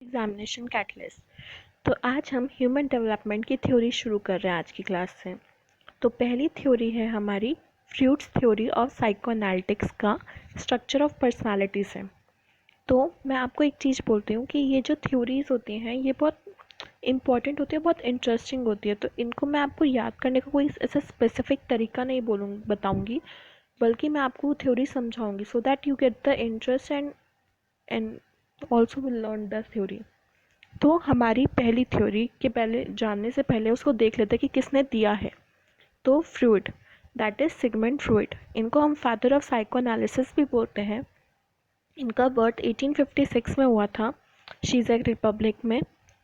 Examination catalyst. तो आज हम ह्यूमन डेवलपमेंट की थ्योरी शुरू कर रहे हैं आज की क्लास से। तो पहली थ्योरी है हमारी फ्रूट्स थ्योरी ऑफ साइकोएनालिटिक्स का स्ट्रक्चर ऑफ पर्सनालिटी से। तो मैं आपको एक चीज़ बोलती हूँ कि ये जो थ्योरीज होती हैं ये बहुत इंपॉर्टेंट होती है, बहुत इंटरेस्टिंग होती है। तो इनको मैं आपको याद करने का कोई ऐसा स्पेसिफिक तरीका नहीं बताऊँगी, बल्कि मैं आपको थ्योरी समझाऊंगी so that you get the interest and also will learn the theory. तो हमारी पहली थ्योरी के पहले जानने से पहले उसको देख लेते हैं कि किसने दिया है। तो Freud, that is Sigmund Freud. इनको हम फादर ऑफ साइकोएनालिसिस भी बोलते हैं। इनका बर्थ 1856 में हुआ था शीज़ेक रिपब्लिक में,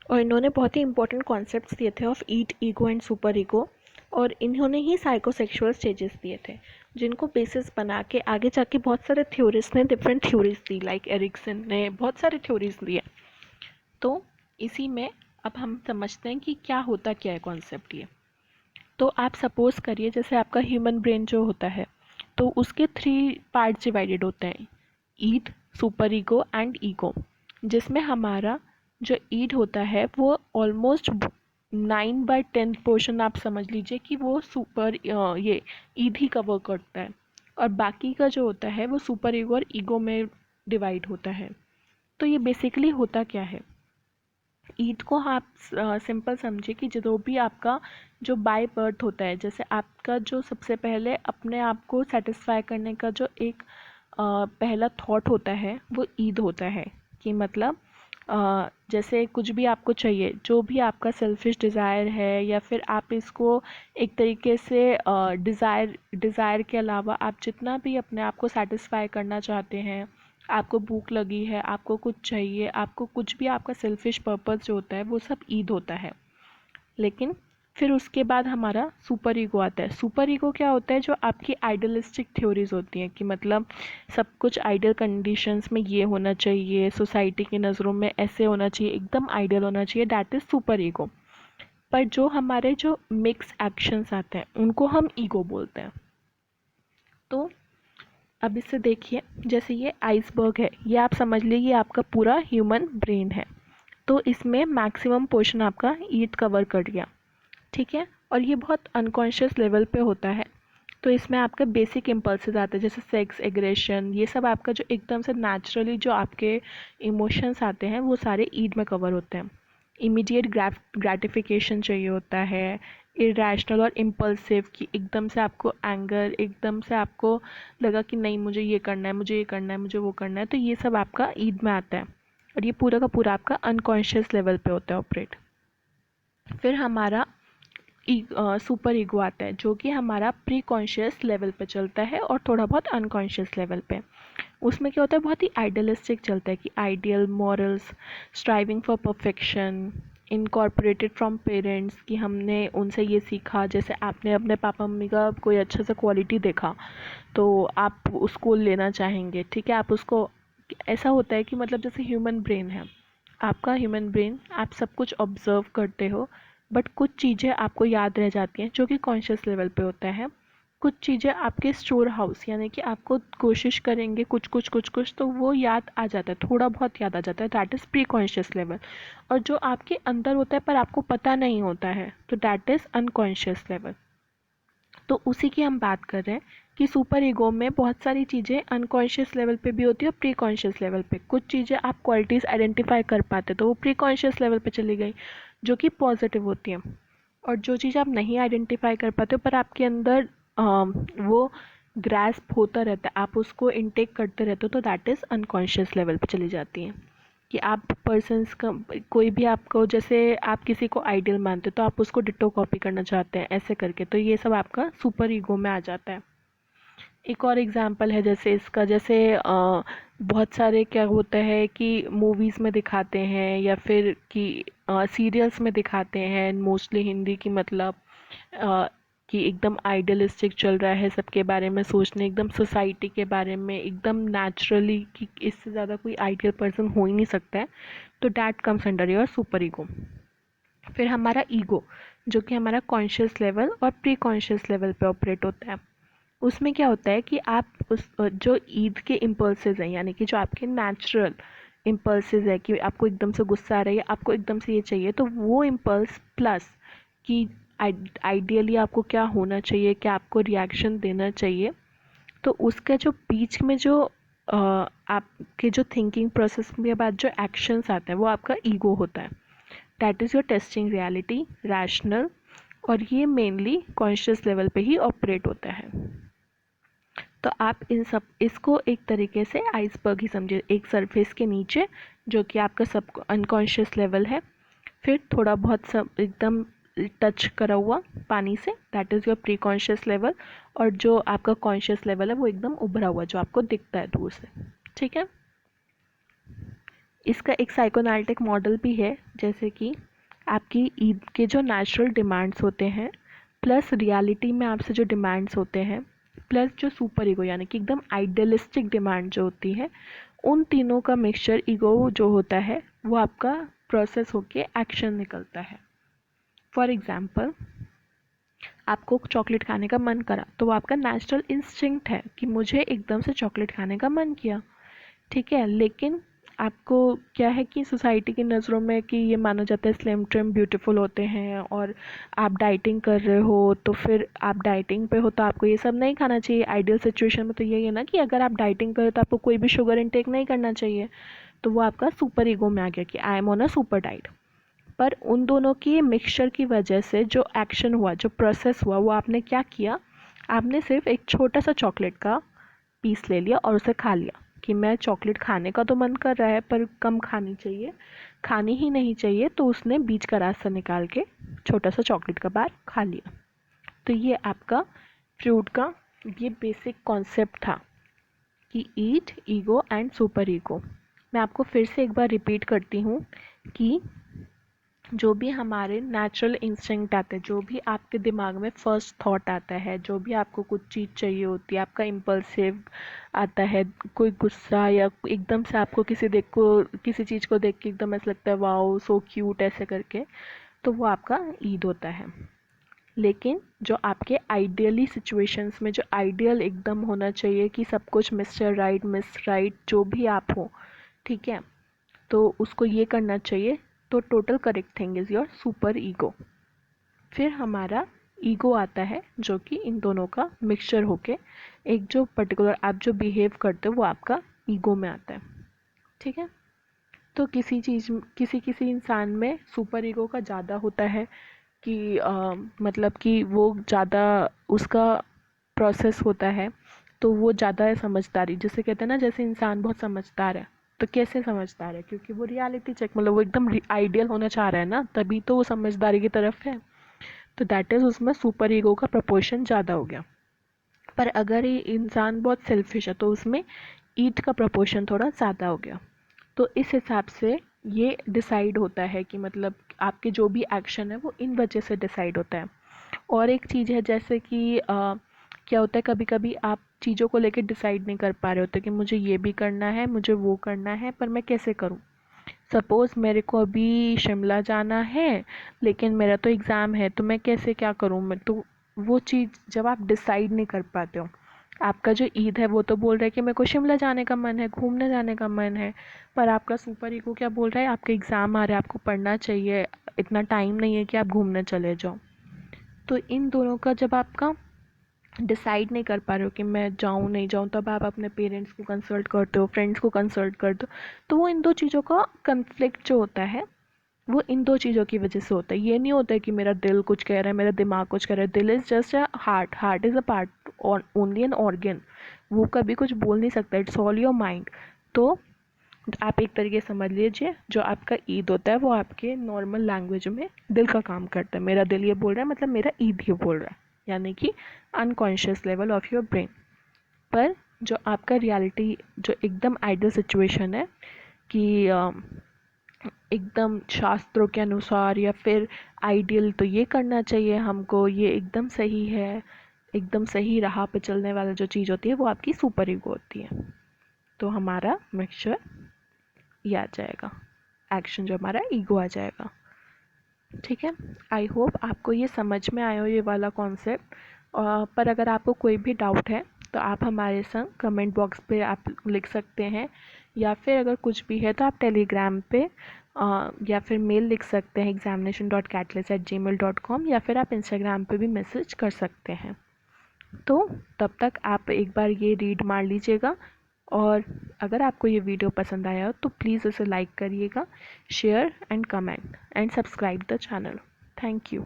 और इन्होंने बहुत ही इंपॉर्टेंट कॉन्सेप्ट्स दिए थे of eat, ego and super ego. और इन्होंने ही साइकोसेक्सुअल स्टेजेस दिए थे, जिनको बेसिस बना के आगे जाके बहुत सारे थ्योरिस्ट ने डिफरेंट थ्योरीज दी, लाइक एरिक्सन ने बहुत सारे थ्योरीज दिए। तो इसी में अब हम समझते हैं कि क्या होता क्या है कॉन्सेप्ट ये। तो आप सपोज करिए जैसे आपका ह्यूमन ब्रेन जो होता है, तो उसके 3 पार्ट्स डिवाइडेड होते हैं, ईड, सुपर ईगो एंड ईगो। जिसमें हमारा जो ईड होता है वो ऑलमोस्ट 9/10 पोर्शन आप समझ लीजिए कि वो ये ईद ही कवर करता है, और बाकी का जो होता है वो सुपर ईगो और ईगो में डिवाइड होता है। तो ये बेसिकली होता क्या है, ईद को आप सिंपल समझिए कि जो भी आपका जो बाय बर्थ होता है, जैसे आपका जो सबसे पहले अपने आप को सेटिस्फाई करने का जो एक पहला थॉट होता है वो ईद होता है। कि मतलब जैसे कुछ भी आपको चाहिए, जो भी आपका सेल्फिश डिज़ायर है, या फिर आप इसको एक तरीके से डिज़ायर के अलावा आप जितना भी अपने आप को सेटिस्फाई करना चाहते हैं, आपको भूख लगी है, आपको कुछ चाहिए, आपको कुछ भी आपका सेल्फिश पर्पस जो होता है वो सब ईद होता है। लेकिन फिर उसके बाद हमारा सुपर ईगो आता है। सुपर ईगो क्या होता है, जो आपकी आइडियलिस्टिक थ्योरीज होती हैं कि मतलब सब कुछ आइडियल कंडीशंस में ये होना चाहिए, सोसाइटी की नज़रों में ऐसे होना चाहिए, एकदम आइडियल होना चाहिए, दैट इज़ सुपर ईगो। पर जो हमारे जो मिक्स एक्शंस आते हैं उनको हम ईगो बोलते हैं। तो अब इसे देखिए, जैसे ये आइसबर्ग है, ये आप समझ लीजिए ये आपका पूरा ह्यूमन ब्रेन है। तो इसमें मैक्सिमम पोर्शन आपका ईट कवर कर गया, ठीक है। और ये बहुत अनकॉन्शियस लेवल पे होता है। तो इसमें आपके बेसिक इम्पल्सेस आते हैं, जैसे सेक्स, एग्रेशन, ये सब आपका जो एकदम से नेचुरली जो आपके इमोशंस आते हैं वो सारे ईद में कवर होते हैं। इमीडिएट ग्रेटिफिकेशन चाहिए होता है, इरेशनल और इम्पल्सिव, कि एकदम से आपको एंगर, एकदम से आपको लगा कि नहीं मुझे ये करना है, मुझे ये करना है, मुझे वो करना है, तो ये सब आपका ईद में आता है। और ये पूरा का पूरा आपका अनकॉन्शियस लेवल पे होता है ऑपरेट। फिर हमारा सुपर ईगो आता है, जो कि हमारा प्री कॉन्शियस लेवल पे चलता है और थोड़ा बहुत अनकॉन्शियस लेवल पे। उसमें क्या होता है, बहुत ही आइडियलिस्टिक चलता है कि ideal morals, striving for perfection, incorporated from parents, कि हमने उनसे ये सीखा, जैसे आपने अपने पापा मम्मी का कोई अच्छा सा क्वालिटी देखा तो आप उसको लेना चाहेंगे, ठीक है। आप उसको, ऐसा होता है कि मतलब जैसे ह्यूमन ब्रेन है, आपका ह्यूमन ब्रेन, आप सब कुछ ऑब्जर्व करते हो, बट कुछ चीज़ें आपको याद रह जाती हैं जो कि कॉन्शियस लेवल पे होता है। कुछ चीज़ें आपके स्टोर हाउस, यानी कि आपको कोशिश करेंगे कुछ कुछ कुछ कुछ तो वो याद आ जाता है, थोड़ा बहुत याद आ जाता है, that is pre conscious level. और जो आपके अंदर होता है पर आपको पता नहीं होता है, तो दैट इज़ अनकॉन्शियस लेवल। तो उसी की हम बात कर रहे हैं कि सुपर ईगो में बहुत सारी चीज़ें अनकॉन्शियस लेवल पे भी होती है और प्री कॉन्शियस लेवल पे। कुछ चीज़ें आप क्वालिटीज़ आइडेंटिफाई कर पाते तो वो प्री कॉन्शियस लेवल पे चली गई, जो कि पॉजिटिव होती हैं। और जो चीज़ आप नहीं आइडेंटिफाई कर पाते हो पर आपके अंदर वो ग्रैस्प होता रहता है, आप उसको इनटेक करते रहते हो, तो दैट इज़ अनकॉन्शियस लेवल पे चली जाती हैं। कि आप पर्सन्स का कोई भी आपको, जैसे आप किसी को आइडियल मानते हो तो आप उसको डिट्टो कॉपी करना चाहते हैं, ऐसे करके, तो ये सब आपका सुपर ईगो में आ जाता है। एक और एग्जांपल है जैसे इसका, जैसे बहुत सारे क्या होता है कि मूवीज़ में दिखाते हैं या फिर कि सीरियल्स में दिखाते हैं, मोस्टली हिंदी की, मतलब अ, कि एकदम आइडियलिस्टिक चल रहा है, सबके बारे में सोचने, एकदम सोसाइटी के बारे में एकदम नेचुरली, कि इससे ज़्यादा कोई आइडियल पर्सन हो ही नहीं सकता है, तो that comes under your super ego. फिर हमारा ईगो, जो कि हमारा कॉन्शियस लेवल और प्री कॉन्शियस लेवल पे ऑपरेट होता है। उसमें क्या होता है कि आप उस जो ईद के इम्पल्सेस हैं, यानी कि जो आपके नेचुरल इम्पल्सेस है कि आपको एकदम से गुस्सा आ रहा है, आपको एकदम से ये चाहिए, तो वो इम्पल्स प्लस कि आइडियली आपको क्या होना चाहिए, क्या आपको रिएक्शन देना चाहिए, तो उसका जो बीच में जो आपके जो थिंकिंग प्रोसेस के बाद जो एक्शंस आते हैं वो आपका ईगो होता है। That is your testing reality, rational, और ये मेनली कॉन्शियस लेवल पे ही ऑपरेट होता है। तो आप इन सब इसको एक तरीके से आइसबर्ग ही समझिए, एक सरफेस के नीचे जो कि आपका सब अनकॉन्शियस लेवल है, फिर थोड़ा बहुत सब एकदम टच करा हुआ पानी से, that is your pre conscious level, और जो आपका कॉन्शियस लेवल है वो एकदम उभरा हुआ जो आपको दिखता है दूर से। ठीक है, इसका एक साइकोनालिटिक मॉडल भी है, जैसे कि आपकी ईद के जो नेचुरल डिमांड्स होते हैं प्लस रियलिटी में आपसे जो डिमांड्स होते हैं प्लस जो सुपर ईगो यानी कि एकदम आइडियलिस्टिक डिमांड जो होती है, उन तीनों का मिक्सचर ईगो जो होता है वो आपका प्रोसेस होके एक्शन निकलता है। फॉर एग्जाम्पल, आपको चॉकलेट खाने का मन करा तो वो आपका नेचुरल इंस्टिंक्ट है कि मुझे एकदम से चॉकलेट खाने का मन किया। ठीक है, लेकिन आपको क्या है कि सोसाइटी की नज़रों में कि ये माना जाता है स्लिम ट्रिम ब्यूटीफुल होते हैं, और आप डाइटिंग कर रहे हो तो फिर आप डाइटिंग पे हो तो आपको ये सब नहीं खाना चाहिए। आइडियल सिचुएशन में तो यही है ना कि अगर आप डाइटिंग करो तो आपको कोई भी शुगर इनटेक नहीं करना चाहिए। तो वो आपका सुपर ईगो में आ गया कि I am on a super diet. पर उन दोनों की मिक्सचर की वजह से जो एक्शन हुआ, जो प्रोसेस हुआ, वो आपने क्या किया, आपने सिर्फ एक छोटा सा चॉकलेट का पीस ले लिया और उसे खा लिया कि मैं चॉकलेट खाने का तो मन कर रहा है पर कम खानी चाहिए, खानी ही नहीं चाहिए, तो उसने बीच का रास्ता निकाल के छोटा सा चॉकलेट का बार खा लिया। तो ये आपका फ्रूट का ये बेसिक कॉन्सेप्ट था कि ईट, ईगो एंड सुपर ईगो। मैं आपको फिर से एक बार रिपीट करती हूँ कि जो भी हमारे नेचुरल इंस्टिंक्ट आते हैं, जो भी आपके दिमाग में फर्स्ट थॉट आता है, जो भी आपको कुछ चीज़ चाहिए होती है, आपका इम्पल्सिव आता है, कोई गुस्सा या एकदम से आपको किसी चीज़ को देख के एकदम ऐसा लगता है वाओ सो क्यूट ऐसे करके, तो वो आपका ईद होता है। लेकिन जो आपके आइडियली सिचुएशंस में जो आइडियल एकदम होना चाहिए कि सब कुछ मिस्टर राइट मिस राइट जो भी आप हो, ठीक है, तो उसको ये करना चाहिए, तो total correct thing is your super ego. फिर हमारा ईगो आता है जो कि इन दोनों का मिक्सचर होके एक जो पर्टिकुलर आप जो बिहेव करते हो वो आपका ईगो में आता है। ठीक है, तो किसी किसी इंसान में सुपर ईगो का ज़्यादा होता है कि मतलब कि वो ज़्यादा उसका प्रोसेस होता है, तो वो ज़्यादा समझदारी, जैसे कहते हैं ना, जैसे इंसान बहुत समझदार है, तो कैसे समझदार है, क्योंकि वो रियलिटी चेक मतलब वो एकदम आइडियल होना चाह रहा है ना, तभी तो वो समझदारी की तरफ है। तो दैट इज़ उसमें सुपर ईगो का प्रपोर्शन ज़्यादा हो गया। पर अगर ये इंसान बहुत सेल्फिश है तो उसमें ईट का प्रपोर्शन थोड़ा ज़्यादा हो गया। तो इस हिसाब से ये डिसाइड होता है कि मतलब आपके जो भी एक्शन है वो इन वजह से डिसाइड होता है। और एक चीज़ है जैसे कि क्या होता है, कभी कभी आप चीज़ों को लेकर डिसाइड नहीं कर पा रहे होते कि मुझे ये भी करना है, मुझे वो करना है, पर मैं कैसे करूँ। सपोज़ मेरे को अभी शिमला जाना है लेकिन मेरा तो एग्ज़ाम है, तो मैं कैसे क्या करूँ। मैं तो वो चीज़ जब आप डिसाइड नहीं कर पाते हो, आपका जो ईद है वो तो बोल रहा है कि मेरे को शिमला जाने का मन है, घूमने जाने का मन है, पर आपका सुपर ईगो क्या बोल रहा है, आपके एग्ज़ाम आ रहे हैं, आपको पढ़ना चाहिए, इतना टाइम नहीं है कि आप घूमने चले जाओ। तो इन दोनों का जब आपका डिसाइड नहीं कर पा रहे हो कि मैं जाऊँ नहीं जाऊँ, तब आप अपने पेरेंट्स को कंसल्ट करते हो, फ्रेंड्स को कंसल्ट करते हो, तो वो इन दो चीज़ों का कन्फ्लिक्ट जो होता है वो इन दो चीज़ों की वजह से होता है। ये नहीं होता है कि मेरा दिल कुछ कह रहा है, मेरा दिमाग कुछ कह रहा है। दिल is just a heart, heart is a part और ओनली एन ऑर्गन, वो कभी कुछ बोल नहीं सकता, इट्स ऑल योर माइंड। तो आप एक तरीके समझ लीजिए जो आपका ईद होता है वो आपके नॉर्मल लैंग्वेज में दिल का काम करता है। मेरा दिल ये बोल रहा है मतलब मेरा ईद ये बोल रहा है, यानी कि unconscious level of your brain. पर जो आपका रियलिटी जो एकदम आइडियल सिचुएशन है कि एकदम शास्त्रों के अनुसार या फिर आइडियल तो ये करना चाहिए हमको, ये एकदम सही है, एकदम सही राह पे चलने वाला जो चीज़ होती है वो आपकी सुपर ईगो होती है। तो हमारा मिक्सचर ये आ जाएगा, एक्शन जो हमारा ईगो आ जाएगा। ठीक है, आई होप आपको ये समझ में आया हो ये वाला कॉन्सेप्ट। पर अगर आपको कोई भी डाउट है तो आप हमारे संग कमेंट बॉक्स पे आप लिख सकते हैं या फिर अगर कुछ भी है तो आप टेलीग्राम पे या फिर मेल लिख सकते हैं examination.catalyst@gmail.com, या फिर आप इंस्टाग्राम पे भी मैसेज कर सकते हैं। तो तब तक आप एक बार ये रीड मार लीजिएगा, और अगर आपको ये वीडियो पसंद आया हो तो प्लीज़ उसे लाइक करिएगा, share and comment and subscribe the channel. Thank you.